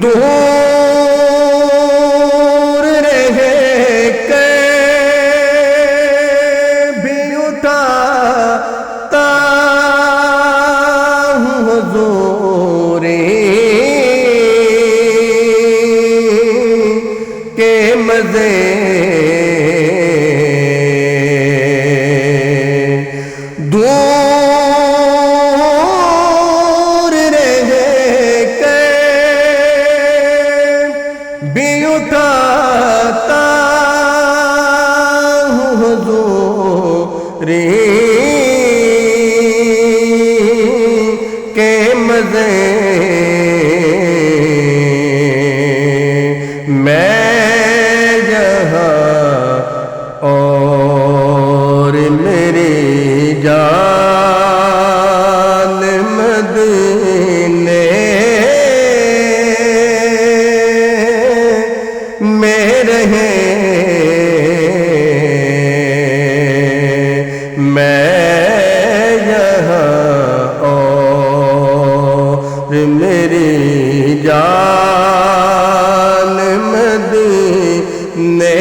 دور رہ کے بھی اٹھاتا ہوں حضور کے مزے، دور رہ کے بھی اٹھاتا ہوں حضور کے مزے، میں یہاں اور میری جان مدینے میں رہے، میں یہاں اور میری جان مدینے